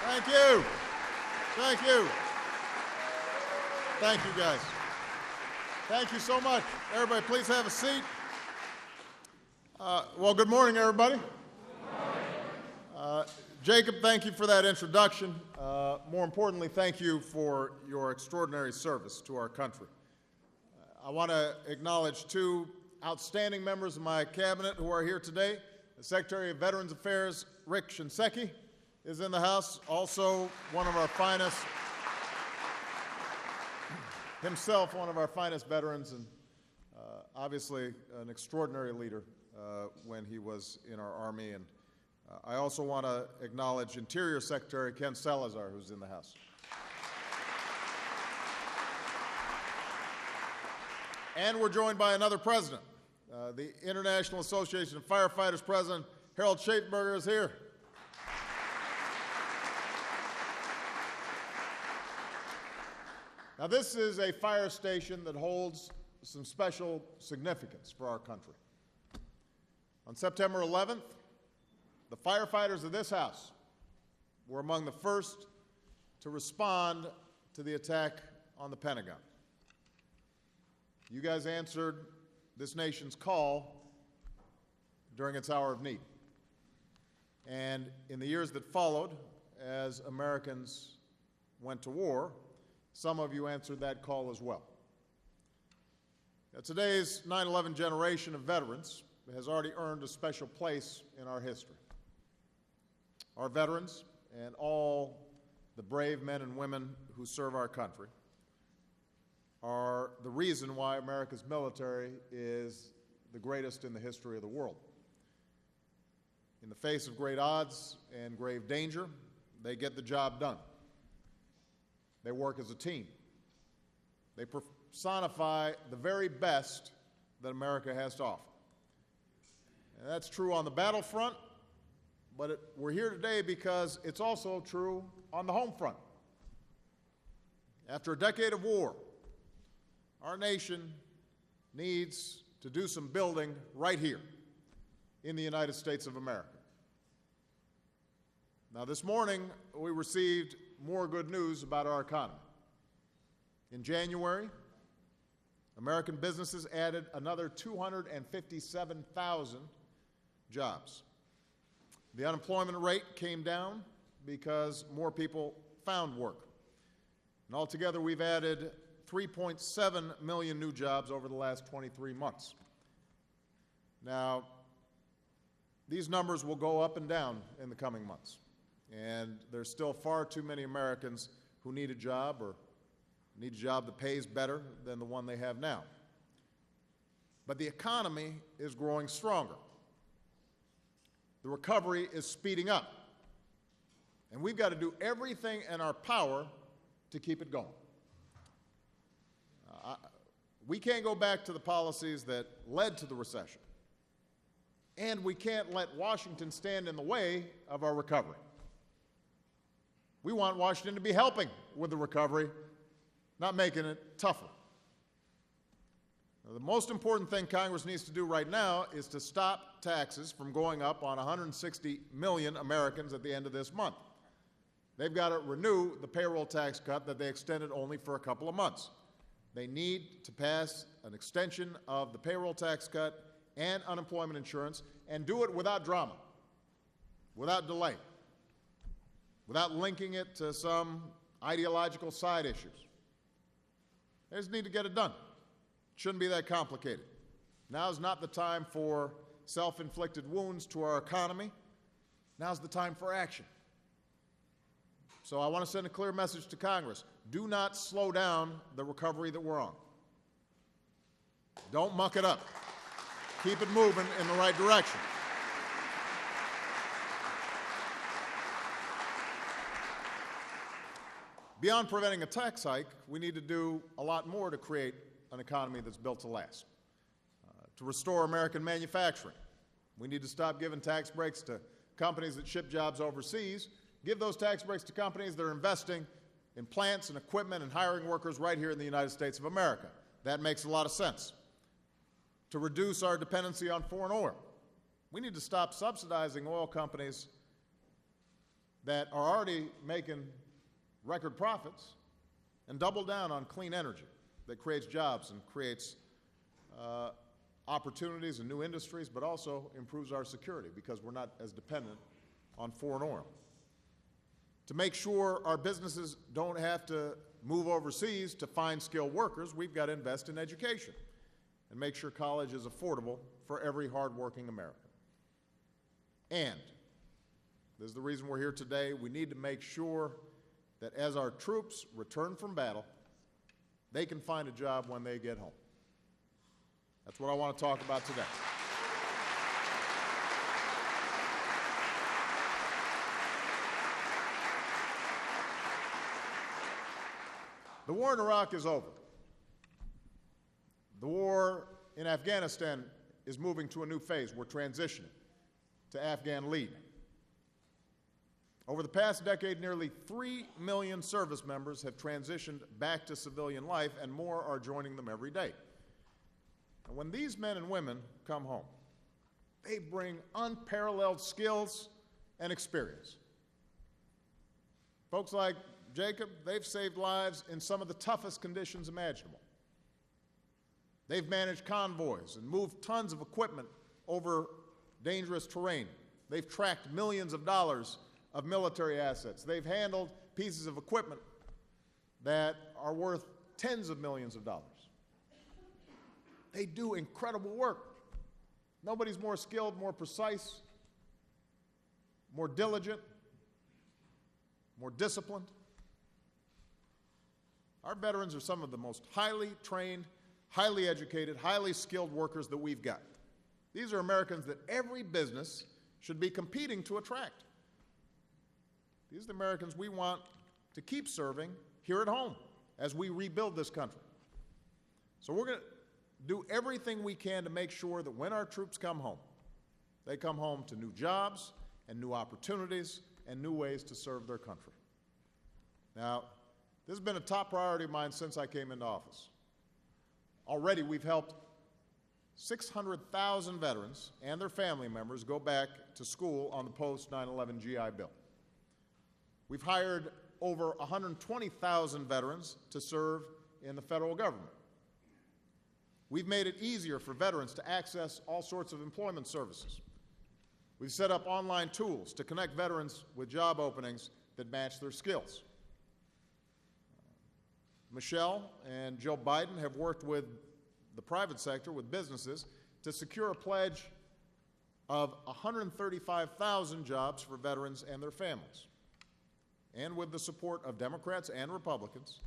Thank you. Thank you. Thank you, guys. Thank you so much. Everybody, please have a seat. Well, good morning, everybody. Jacob, thank you for that introduction. More importantly, thank you for your extraordinary service to our country. I want to acknowledge two outstanding members of my cabinet who are here today. The Secretary of Veterans Affairs, Rick Shinseki, is in the House, also one of our finest, himself one of our finest veterans, and obviously an extraordinary leader when he was in our Army. And I also want to acknowledge Interior Secretary Ken Salazar, who's in the House. And we're joined by another president. The International Association of Firefighters President Harold Schaitberger is here. Now, this is a fire station that holds some special significance for our country. On September 11th, the firefighters of this House were among the first to respond to the attack on the Pentagon. You guys answered this nation's call during its hour of need. And in the years that followed, as Americans went to war, some of you answered that call as well. Now, today's 9/11 generation of veterans has already earned a special place in our history. Our veterans and all the brave men and women who serve our country are the reason why America's military is the greatest in the history of the world. In the face of great odds and grave danger, they get the job done. They work as a team. They personify the very best that America has to offer. And that's true on the battlefront, but we're here today because it's also true on the home front. After a decade of war, our nation needs to do some building right here in the United States of America. Now, this morning, we received more good news about our economy. In January, American businesses added another 257,000 jobs. The unemployment rate came down because more people found work. And altogether, we've added 3.7 million new jobs over the last 23 months. Now, these numbers will go up and down in the coming months. And there's still far too many Americans who need a job or need a job that pays better than the one they have now. But the economy is growing stronger. The recovery is speeding up. And we've got to do everything in our power to keep it going. We can't go back to the policies that led to the recession. And we can't let Washington stand in the way of our recovery. We want Washington to be helping with the recovery, not making it tougher. Now, the most important thing Congress needs to do right now is to stop taxes from going up on 160 million Americans at the end of this month. They've got to renew the payroll tax cut that they extended only for a couple of months. They need to pass an extension of the payroll tax cut and unemployment insurance, and do it without drama, without delay, without linking it to some ideological side issues. They just need to get it done. It shouldn't be that complicated. Now is not the time for self-inflicted wounds to our economy. Now's the time for action. So I want to send a clear message to Congress. Do not slow down the recovery that we're on. Don't muck it up. Keep it moving in the right direction. Beyond preventing a tax hike, we need to do a lot more to create an economy that's built to last. To restore American manufacturing, we need to stop giving tax breaks to companies that ship jobs overseas. Give those tax breaks to companies that are investing in plants and equipment and hiring workers right here in the United States of America. That makes a lot of sense. To reduce our dependency on foreign oil, we need to stop subsidizing oil companies that are already making record profits and double down on clean energy that creates jobs and creates opportunities and new industries, but also improves our security because we're not as dependent on foreign oil. To make sure our businesses don't have to move overseas to find skilled workers, we've got to invest in education and make sure college is affordable for every hardworking American. And this is the reason we're here today. We need to make sure that as our troops return from battle, they can find a job when they get home. That's what I want to talk about today. The war in Iraq is over. The war in Afghanistan is moving to a new phase. We're transitioning to Afghan lead. Over the past decade, nearly 3 million service members have transitioned back to civilian life, and more are joining them every day. And when these men and women come home, they bring unparalleled skills and experience. Folks like Jacob, they've saved lives in some of the toughest conditions imaginable. They've managed convoys and moved tons of equipment over dangerous terrain. They've tracked millions of dollars of military assets. They've handled pieces of equipment that are worth tens of millions of dollars. They do incredible work. Nobody's more skilled, more precise, more diligent, more disciplined. Our veterans are some of the most highly trained, highly educated, highly skilled workers that we've got. These are Americans that every business should be competing to attract. These are the Americans we want to keep serving here at home as we rebuild this country. So we're going to do everything we can to make sure that when our troops come home, they come home to new jobs and new opportunities and new ways to serve their country. Now, this has been a top priority of mine since I came into office. Already, we've helped 600,000 veterans and their family members go back to school on the post-9/11 GI Bill. We've hired over 120,000 veterans to serve in the federal government. We've made it easier for veterans to access all sorts of employment services. We've set up online tools to connect veterans with job openings that match their skills. Michelle and Joe Biden have worked with the private sector, with businesses, to secure a pledge of 135,000 jobs for veterans and their families. And with the support of Democrats and Republicans,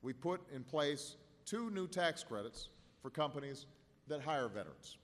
we put in place 2 new tax credits for companies that hire veterans.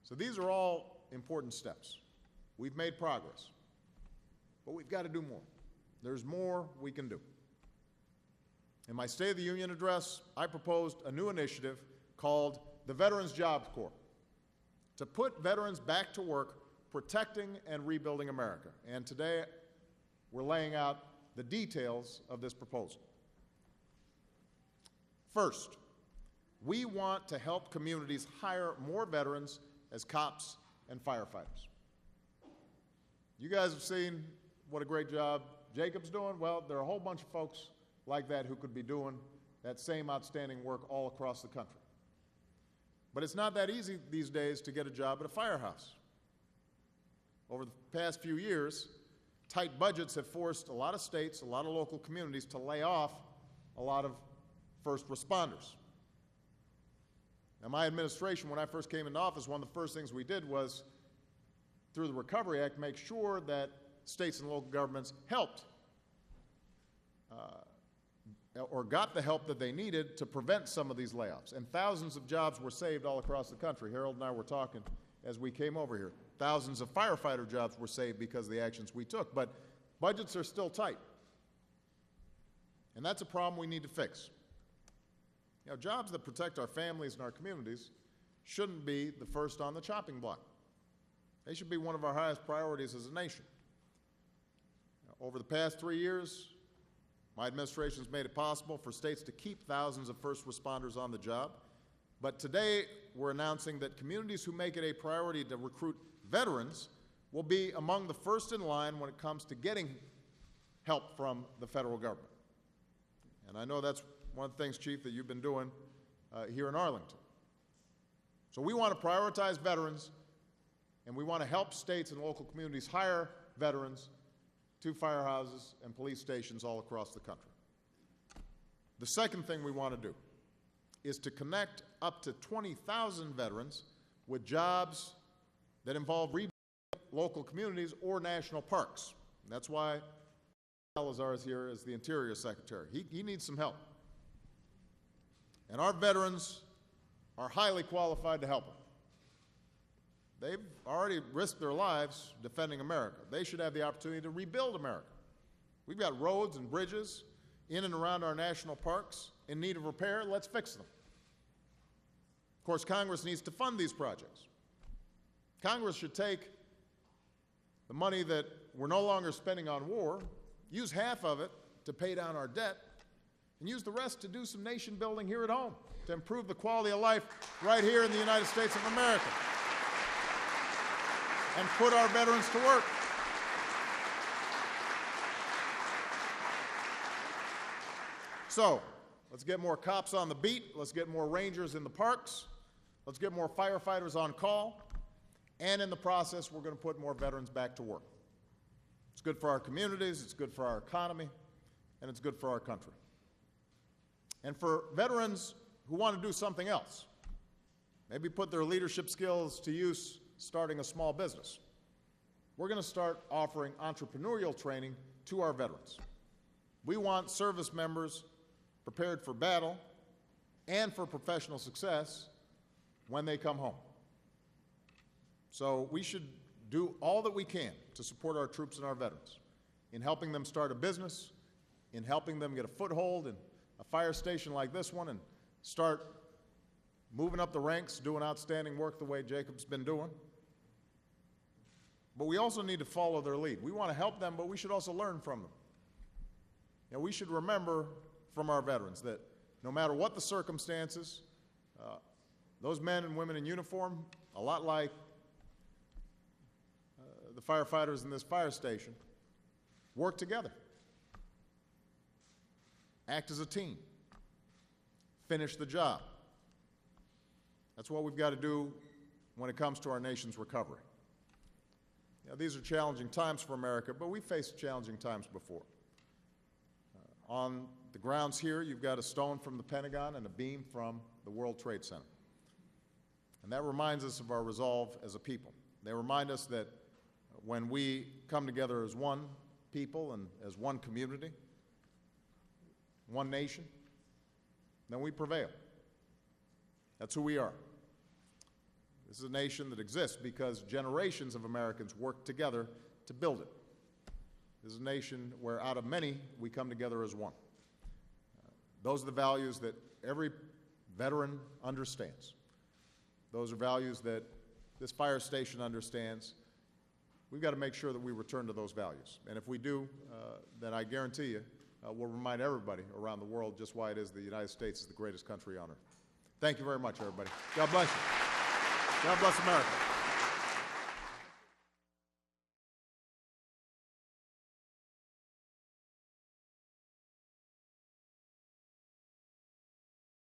So these are all important steps. We've made progress, but we've got to do more. There's more we can do. In my State of the Union address, I proposed a new initiative called the Veterans Jobs Corps to put veterans back to work protecting and rebuilding America. And today, we're laying out the details of this proposal. First, we want to help communities hire more veterans as cops and firefighters. You guys have seen what a great job Jacob's doing. Well, there are a whole bunch of folks like that who could be doing that same outstanding work all across the country. But it's not that easy these days to get a job at a firehouse. Over the past few years, tight budgets have forced a lot of states, a lot of local communities to lay off a lot of first responders. Now, my administration, when I first came into office, one of the first things we did was, through the Recovery Act, make sure that states and local governments helped or got the help that they needed to prevent some of these layoffs. And thousands of jobs were saved all across the country. Harold and I were talking as we came over here. Thousands of firefighter jobs were saved because of the actions we took. But budgets are still tight. And that's a problem we need to fix. You know, jobs that protect our families and our communities shouldn't be the first on the chopping block. They should be one of our highest priorities as a nation. Over the past 3 years, my administration has made it possible for states to keep thousands of first responders on the job. But today, we're announcing that communities who make it a priority to recruit veterans will be among the first in line when it comes to getting help from the federal government. And I know that's one of the things, Chief, that you've been doing here in Arlington. So we want to prioritize veterans, and we want to help states and local communities hire veterans to firehouses and police stations all across the country. The second thing we want to do is to connect up to 20,000 veterans with jobs that involve rebuilding local communities or national parks. And that's why Salazar is here as the Interior Secretary. He needs some help. And our veterans are highly qualified to help him. They've already risked their lives defending America. They should have the opportunity to rebuild America. We've got roads and bridges in and around our national parks in need of repair. Let's fix them. Of course, Congress needs to fund these projects. Congress should take the money that we're no longer spending on war, use half of it to pay down our debt, and use the rest to do some nation building here at home, to improve the quality of life right here in the United States of America, and put our veterans to work. So, let's get more cops on the beat, let's get more rangers in the parks, let's get more firefighters on call, and in the process, we're going to put more veterans back to work. It's good for our communities, it's good for our economy, and it's good for our country. And for veterans who want to do something else, maybe put their leadership skills to use starting a small business, we're going to start offering entrepreneurial training to our veterans. We want service members prepared for battle and for professional success when they come home. So we should do all that we can to support our troops and our veterans in helping them start a business, in helping them get a foothold in a fire station like this one and start moving up the ranks, doing outstanding work the way Jacob's been doing. But we also need to follow their lead. We want to help them, but we should also learn from them. You know, we should remember from our veterans that no matter what the circumstances, those men and women in uniform, a lot like the firefighters in this fire station, work together, act as a team, finish the job. That's what we've got to do when it comes to our nation's recovery. You know, these are challenging times for America, but we've faced challenging times before. On the grounds here, you've got a stone from the Pentagon and a beam from the World Trade Center. And that reminds us of our resolve as a people. They remind us that when we come together as one people and as one community, one nation, then we prevail. That's who we are. This is a nation that exists because generations of Americans worked together to build it. This is a nation where out of many, we come together as one. Those are the values that every veteran understands. Those are values that this fire station understands. We've got to make sure that we return to those values. And if we do, then I guarantee you, we'll remind everybody around the world just why it is the United States is the greatest country on earth. Thank you very much, everybody. God bless you. God bless America.